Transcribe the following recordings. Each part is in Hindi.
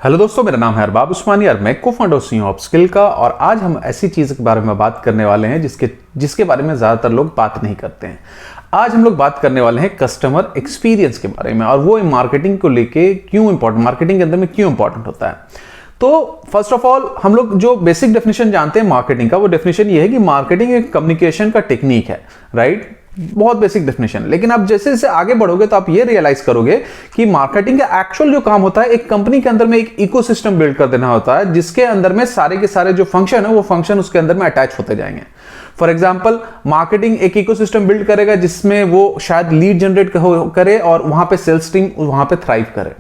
हेलो दोस्तों, मेरा नाम है अरबाब उस्मानी और मैं को-फाउंडर हूं अपस्किल का। और आज हम ऐसी चीज़ के बारे में बात करने वाले हैं जिसके बारे में ज़्यादातर लोग बात नहीं करते हैं। आज हम लोग बात करने वाले हैं कस्टमर एक्सपीरियंस के बारे में, और वो मार्केटिंग को लेके क्यों इंपॉर्टेंट, मार्केटिंग के अंदर में क्यों इंपॉर्टेंट होता है। तो फर्स्ट ऑफ ऑल हम लोग जो बेसिक डेफिनेशन जानते हैं मार्केटिंग का, वो डेफिनेशन ये है कि मार्केटिंग एक कम्युनिकेशन का टेक्निक है, राइट। बहुत बेसिक डेफिनेशन। लेकिन आप जैसे जैसे आगे बढ़ोगे तो आप ये रियलाइज करोगे कि मार्केटिंग का एक्चुअल जो काम होता है, एक कंपनी के अंदर में एक इकोसिस्टम बिल्ड कर देना होता है, जिसके अंदर में सारे के सारे जो फंक्शन है वो फंक्शन उसके अंदर में अटैच होते जाएंगे। फॉर एग्जाम्पल, मार्केटिंग एक इकोसिस्टम बिल्ड करेगा जिसमें वो शायद लीड जनरेट करे और वहां पे सेल्स टीम वहां पे थ्राइव करे।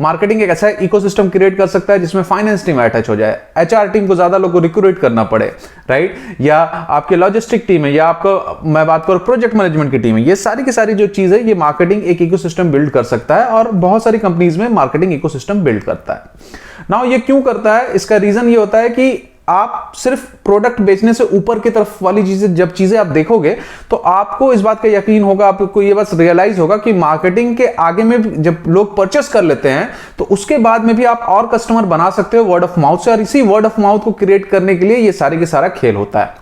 मार्केटिंग एक ऐसा इकोसिस्टम क्रिएट कर सकता है जिसमें फाइनेंस टीम अटैच हो जाए, एचआर टीम को ज्यादा लोगों को रिक्रूट करना पड़े, राइट, या आपके लॉजिस्टिक टीम है, या आपको मैं बात करूं प्रोजेक्ट मैनेजमेंट की टीम है। ये सारी की सारी जो चीज है, ये मार्केटिंग एक इकोसिस्टम बिल्ड कर सकता है, और बहुत सारी कंपनीज में मार्केटिंग इकोसिस्टम बिल्ड करता है। नाउ ये क्यों करता है, इसका रीजन ये होता है कि आप सिर्फ प्रोडक्ट बेचने से ऊपर की तरफ वाली चीजें आप देखोगे तो आपको इस बात का यकीन होगा, आपको ये बस रियलाइज होगा कि मार्केटिंग के आगे में जब लोग परचेस कर लेते हैं तो उसके बाद में भी आप और कस्टमर बना सकते हो वर्ड ऑफ माउथ से, और इसी वर्ड ऑफ माउथ को क्रिएट करने के लिए ये सारे के सारा खेल होता है।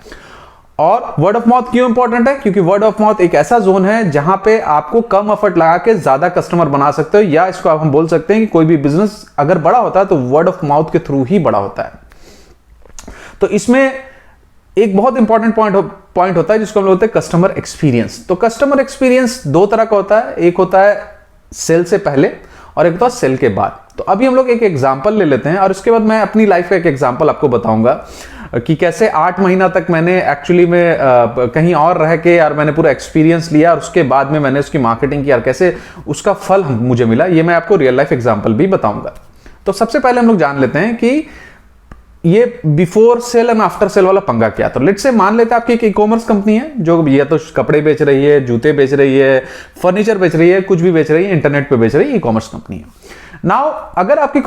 और वर्ड ऑफ माउथ क्यों इंपॉर्टेंट है? क्योंकि वर्ड ऑफ माउथ एक ऐसा जोन है जहां पे आपको कम एफर्ट लगा के ज्यादा कस्टमर बना सकते हो, या इसको आप हम बोल सकते हैं कि कोई भी बिजनेस अगर बड़ा होता है तो वर्ड ऑफ माउथ के थ्रू ही बड़ा होता है। तो इसमें एक बहुत इंपॉर्टेंट पॉइंट होता है जिसको हम लोग बोलते हैं कस्टमर एक्सपीरियंस। तो कस्टमर एक्सपीरियंस दो तरह का होता है, एक होता है सेल से पहले और एक होता है सेल के बाद। तो अभी हम लोग एक एग्जांपल ले लेते हैं और उसके बाद मैं अपनी लाइफ का एक एग्जांपल आपको बताऊंगा कि कैसे 8 महीना तक मैंने एक्चुअली में कहीं और रह के यार मैंने पूरा एक्सपीरियंस लिया, और उसके बाद में मैंने उसकी मार्केटिंग की, यार कैसे उसका फल मुझे मिला, ये मैं आपको रियल लाइफ एग्जांपल भी बताऊंगा। तो सबसे पहले हम लोग जान लेते हैं कि ये before sale and after sale वाला पंगा क्या। तो लेट्स से मान लेते हैं आपकी एक ई कॉमर्स कंपनी है जो या तो कपड़े बेच रही है, जूते बेच रही है, फर्नीचर बेच रही है, कुछ भी बेच रही है, इंटरनेट पे बेच रही है, ई कॉमर्स कंपनी है। नाउ अगर आपके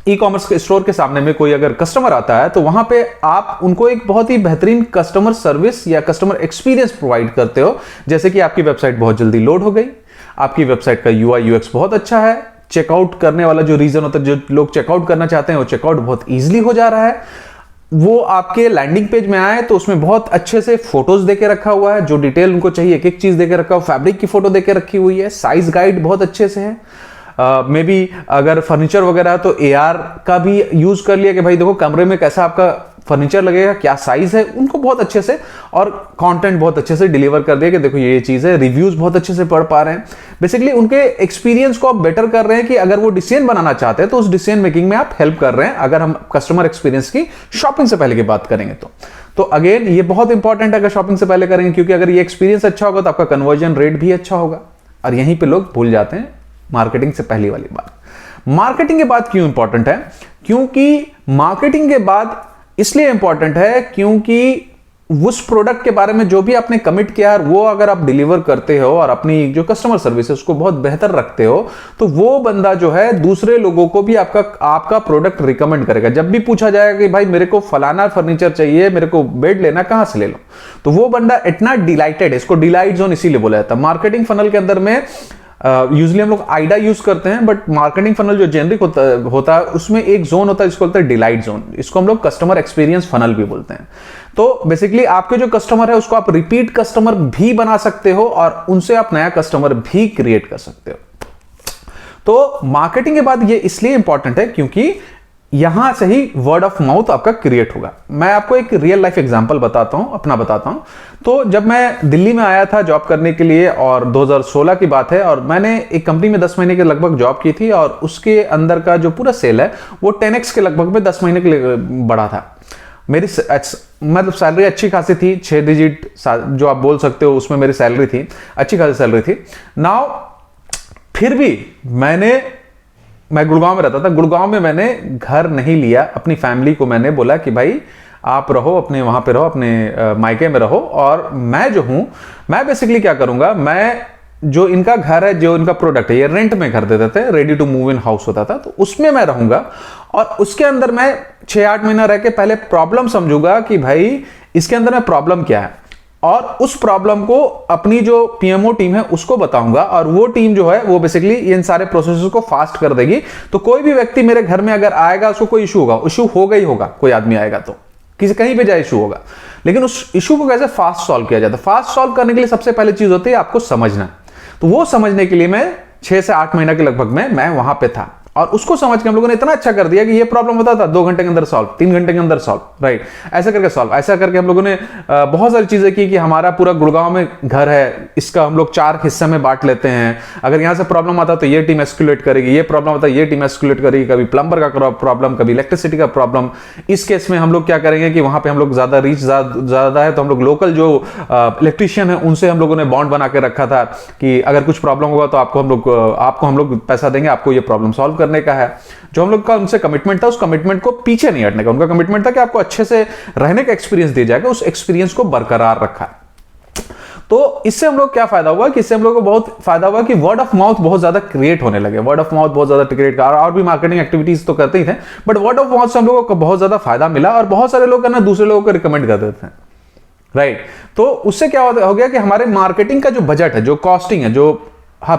ई कॉमर्स के स्टोर के सामने में कोई अगर कस्टमर आता है तो वहां पे आप उनको एक बहुत ही बेहतरीन कस्टमर सर्विस या कस्टमर एक्सपीरियंस प्रोवाइड करते हो, जैसे कि आपकी वेबसाइट बहुत जल्दी लोड हो गई, आपकी वेबसाइट का यूआई यूएक्स बहुत अच्छा है, चेकआउट करने वाला जो रीजन होता है, जो लोग चेकआउट करना चाहते हैं वो चेकआउट बहुत इजीली हो जा रहा है, वो आपके लैंडिंग पेज में आए तो उसमें बहुत अच्छे से फोटोज देके रखा हुआ है, जो डिटेल उनको चाहिए एक एक चीज देके रखा हुआ, फैब्रिक की फोटो देके रखी हुई है, साइज गाइड बहुत अच्छे से है। मे बी अगर फर्नीचर वगैरह है तो एआर का भी यूज कर लिया कि भाई देखो कमरे में कैसा आपका फर्नीचर लगेगा, क्या साइज है, उनको बहुत अच्छे से, और कंटेंट बहुत अच्छे से डिलीवर कर दिया कि देखो ये चीज है, रिव्यूज बहुत अच्छे से पढ़ पा रहे हैं। बेसिकली उनके एक्सपीरियंस को आप बेटर कर रहे हैं कि अगर वो डिसीजन बनाना चाहते हैं तो उस डिसीजन मेकिंग में आप हेल्प कर रहे हैं, अगर हम कस्टमर एक्सपीरियंस की शॉपिंग से पहले की बात करेंगे तो अगेन ये बहुत इंपॉर्टेंट है अगर शॉपिंग से पहले करेंगे, क्योंकि अगर ये एक्सपीरियंस अच्छा होगा तो आपका कन्वर्जन रेट भी अच्छा होगा। और यहीं पर लोग भूल जाते हैं मार्केटिंग से पहली वाली बात। मार्केटिंग के बाद क्यों इंपॉर्टेंट है? क्योंकि मार्केटिंग के बाद इसलिए इंपॉर्टेंट है क्योंकि उस प्रोडक्ट के बारे में जो भी आपने कमिट किया है वो अगर आप डिलीवर करते हो और अपनी जो कस्टमर सर्विस है उसको बहुत बेहतर रखते हो, तो वो बंदा जो है दूसरे लोगों को भी आपका प्रोडक्ट रिकमेंड करेगा। जब भी पूछा जाएगा कि भाई मेरे को फलाना फर्नीचर चाहिए, मेरे को बेड लेना, कहां से ले लो, तो वो बंदा इतना डिलाइटेड है, इसको डिलाइट जोन इसीलिए बोला जाता है। मार्केटिंग फनल के अंदर में यूजली हम लोग आइडा यूज करते हैं, बट मार्केटिंग फनल जो जेनरिक होता है उसमें एक जोन होता है जिसको बोलते हैं डिलाइट जोन। इसको हम लोग कस्टमर एक्सपीरियंस फनल भी बोलते हैं। तो बेसिकली आपके जो कस्टमर है उसको आप रिपीट कस्टमर भी बना सकते हो और उनसे आप नया कस्टमर भी क्रिएट कर सकते हो। तो मार्केटिंग के बाद ये इसलिए इंपॉर्टेंट है क्योंकि यहां से ही वर्ड ऑफ माउथ आपका क्रिएट होगा। मैं आपको एक रियल लाइफ एग्जांपल बताता हूं। तो जब मैं दिल्ली में आया था जॉब करने के लिए, और 2016 की बात है, और मैंने एक कंपनी में 10 महीने के लगभग जॉब की थी, और उसके अंदर का जो पूरा सेल है वो 10x के लगभग में 10 महीने के लिए बढ़ा था। मेरी मतलब सैलरी अच्छी खासी थी, 6 डिजिट जो आप बोल सकते हो उसमें मेरी सैलरी थी, अच्छी खासी सैलरी थी। नाउ फिर भी मैं गुड़गांव में रहता था, गुड़गांव में मैंने घर नहीं लिया, अपनी फैमिली को मैंने बोला कि भाई आप रहो अपने वहां पे रहो, अपने मायके में रहो, और मैं जो हूं मैं बेसिकली क्या करूंगा, मैं जो इनका घर है, जो इनका प्रोडक्ट है, ये रेंट में घर देते थे, ready to move in house होता था, तो उसमें मैं रहूंगा और उसके अंदर मैं 6-8 महीना रह के पहले प्रॉब्लम समझूंगा कि भाई इसके अंदर में प्रॉब्लम क्या है। और उस प्रॉब्लम को अपनी जो पीएमओ टीम है उसको बताऊंगा, और वो टीम जो है वो बेसिकली इन सारे प्रोसेसेस को फास्ट कर देगी। तो कोई भी व्यक्ति मेरे घर में अगर आएगा, उसको कोई इशू होगा, इशू होगा ही होगा, कोई आदमी आएगा तो किसी कहीं पे जाए इशू होगा, लेकिन उस इशू को कैसे फास्ट सॉल्व किया जाता है। फास्ट सॉल्व करने के लिए सबसे पहले चीज होती है आपको समझना। तो वो समझने के लिए मैं 6 से 8 महीना के लगभग में मैं वहां पे था, और उसको समझ के हम लोगों ने इतना अच्छा कर दिया कि ये प्रॉब्लम होता था 2 घंटे के अंदर सॉल्व, 3 घंटे के अंदर सॉल्व, राइट, ऐसा करके सॉल्व। ऐसा करके हम लोगों ने बहुत सारी चीजें की कि हमारा पूरा गुड़गांव में घर है, इसका हम लोग 4 हिस्से में बांट लेते हैं। अगर यहां से प्रॉब्लम आता तो ये टीम एस्कुलेट करेगी, ये प्रॉब्लम आता है ये टीम एस्कुलेट करेगी, कभी प्लम्बर का प्रॉब्लम, कभी इलेक्ट्रिसिटी का प्रॉब्लम। इस केस में हम लोग क्या करेंगे कि वहां पे हम लोग ज्यादा रीच ज्यादा है तो हम लोग लोकल जो इलेक्ट्रीशियन है उनसे हम लोगों ने बॉन्ड बना के रखा था कि अगर कुछ प्रॉब्लम होगा तो आपको हम लोग पैसा देंगे, आपको ये प्रॉब्लम सॉल्व करने का है। जो हम लोग का उनसे कमिटमेंट था, उस कमिटमेंट को पीछे नहीं हटने का। उनका कमिटमेंट था कि आपको अच्छे से रहने का एक्सपीरियंस दिया जाएगा, उस एक्सपीरियंस को बरकरार रखा। तो इससे हम लोग क्या फायदा हुआ कि इससे हम लोग को बहुत फायदा हुआ कि वर्ड ऑफ माउथ बहुत ज्यादा क्रिएट होने लगे। वर्ड ऑफ माउथ बहुत ज्यादा क्रिएट कर, और भी मार्केटिंग एक्टिविटीज तो करते ही थे, बट वर्ड ऑफ माउथ से हम लोगों को बहुत ज्यादा फायदा मिला, और बहुत सारे लोग ना दूसरे लोगों को रिकमेंड कर देते हैं, राइट। तो उससे क्या हो गया कि हमारे मार्केटिंग का जो बजट है, जो कॉस्टिंग है, जो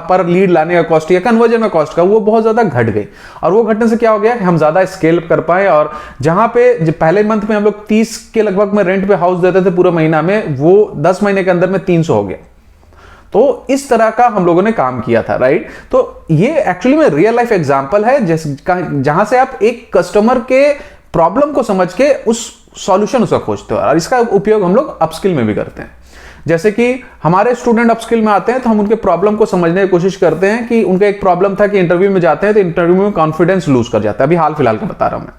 पर लीड लाने का कॉस्ट या कन्वर्जन का कॉस्ट का, वो बहुत ज्यादा घट गई। और वो घटने से क्या हो गया कि हम ज्यादा स्केल कर पाए, और जहां पे पहले मंथ में हम लोग 30 के लगभग में रेंट पे हाउस देते थे पूरे महीना में, वो 10 महीने के अंदर में 300 हो गया। तो इस तरह का हम लोगों ने काम किया था, राइट। तो ये एक्चुअली में रियल लाइफ एग्जांपल है जहां से आप एक कस्टमर के प्रॉब्लम को समझ के उस सॉल्यूशन उसका खोजते हो, और इसका उपयोग हम लोग अपस्किल में भी करते हैं। जैसे कि हमारे स्टूडेंट अपस्किल में आते हैं तो हम उनके प्रॉब्लम को समझने की कोशिश करते हैं कि उनका एक प्रॉब्लम था कि इंटरव्यू में जाते हैं तो इंटरव्यू में कॉन्फिडेंस लूज कर जाता है। अभी हाल फिलहाल का बता रहा हूं मैं।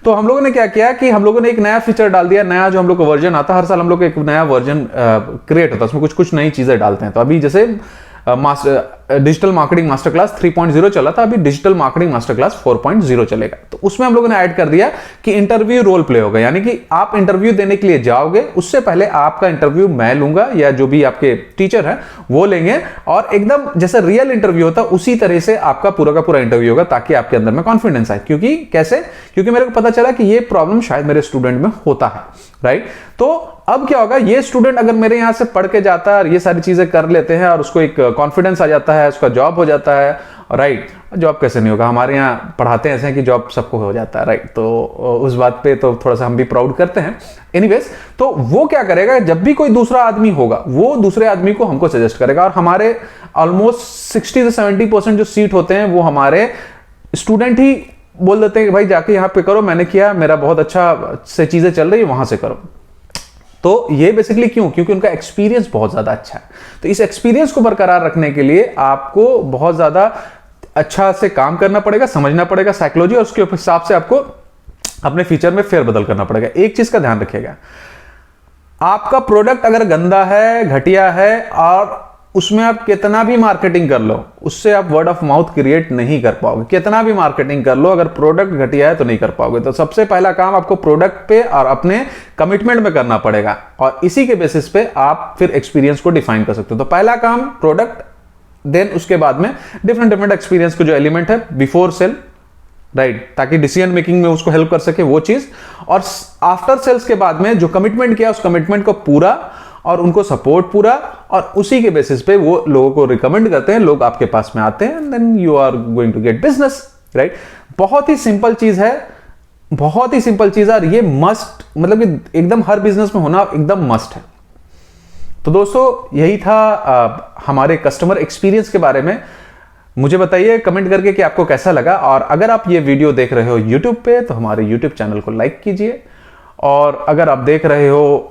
तो हम लोगों ने क्या किया कि हम लोगों ने एक नया फीचर डाल दिया। नया जो हम लोग का वर्जन आता है, हर साल हम लोग एक नया वर्जन क्रिएट होता है, उसमें कुछ कुछ नई चीजें डालते हैं। तो अभी जैसे डिजिटल मार्केटिंग मास्टर क्लास 3.0 चला था, अभी डिजिटल मार्केटिंग मास्टर क्लास 4.0 चलेगा। तो उसमें हम लोगों ने ऐड कर दिया कि इंटरव्यू रोल प्ले होगा, यानी कि आप इंटरव्यू देने के लिए जाओगे, उससे पहले आपका इंटरव्यू मैं लूंगा या जो भी आपके टीचर हैं वो लेंगे, और एकदम जैसे रियल इंटरव्यू होता उसी तरह से आपका पूरा का पूरा इंटरव्यू होगा, ताकि आपके अंदर में कॉन्फिडेंस आए। क्योंकि कैसे? क्योंकि मेरे को पता चला कि ये प्रॉब्लम शायद मेरे स्टूडेंट में होता है, राइट। तो अब क्या होगा, ये स्टूडेंट अगर मेरे यहां से पढ़ के जाता है और ये सारी चीजें कर लेते हैं और उसको एक कॉन्फिडेंस आ जाता है, उसका जॉब हो जाता है, राइट। जॉब कैसे नहीं होगा, हमारे यहाँ पढ़ाते हैं ऐसे हैं कि जॉब सबको हो जाता है, राइट। तो उस बात पे तो थोड़ा सा हम भी प्राउड करते हैं। एनीवेज, तो वो क्या करेगा, जब भी कोई दूसरा आदमी होगा वो दूसरे आदमी को हमको सजेस्ट करेगा, और हमारे ऑलमोस्ट 60 से 70% जो सीट होते हैं वो हमारे स्टूडेंट ही बोल देते हैं कि भाई जाके यहाँ पे करो, मैंने किया, मेरा बहुत अच्छा से चीजें चल रही है, वहां से करो। तो ये बेसिकली क्यों? क्योंकि उनका एक्सपीरियंस बहुत ज्यादा अच्छा है। तो इस एक्सपीरियंस को बरकरार रखने के लिए आपको बहुत ज्यादा अच्छा से काम करना पड़ेगा, समझना पड़ेगा साइकोलॉजी, और उसके हिसाब से आपको अपने फीचर में फेरबदल करना पड़ेगा। एक चीज का ध्यान रखिएगा, आपका प्रोडक्ट अगर गंदा है, घटिया है, और उसमें आप कितना भी मार्केटिंग कर लो, उससे आप वर्ड ऑफ माउथ क्रिएट नहीं कर पाओगे। कितना भी मार्केटिंग कर लो, अगर प्रोडक्ट घटिया है तो नहीं कर पाओगे। तो सबसे पहला काम आपको प्रोडक्ट पे और अपने कमिटमेंट में करना पड़ेगा, और इसी के बेसिस पे आप फिर एक्सपीरियंस को डिफाइन कर सकते हो। तो पहला काम प्रोडक्ट, देन उसके बाद में डिफरेंट एक्सपीरियंस के जो एलिमेंट है बिफोर सेल, राइट, ताकि डिसीजन मेकिंग में उसको हेल्प कर सके वो चीज, और आफ्टर सेल्स के बाद में जो कमिटमेंट किया उस कमिटमेंट को पूरा और उनको सपोर्ट पूरा, और उसी के बेसिस पे वो लोगों को रिकमेंड करते हैं, लोग आपके पास में आते हैं, then you are going to get business, right. बहुत ही सिंपल चीज है, बहुत ही सिंपल चीज है, और ये मस्ट, मतलब कि एकदम हर बिजनेस में होना एकदम मस्ट है। तो दोस्तों यही था हमारे कस्टमर एक्सपीरियंस के बारे में। मुझे बताइए कमेंट करके कि आपको कैसा लगा, और अगर आप ये वीडियो देख रहे हो यूट्यूब पे तो हमारे यूट्यूब चैनल को लाइक कीजिए, और अगर आप देख रहे हो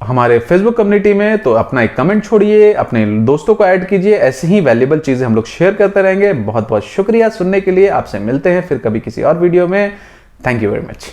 हमारे फेसबुक कम्युनिटी में तो अपना एक कमेंट छोड़िए, अपने दोस्तों को ऐड कीजिए। ऐसी ही वैल्यूएबल चीजें हम लोग शेयर करते रहेंगे। बहुत बहुत शुक्रिया सुनने के लिए। आपसे मिलते हैं फिर कभी किसी और वीडियो में। Thank you very much.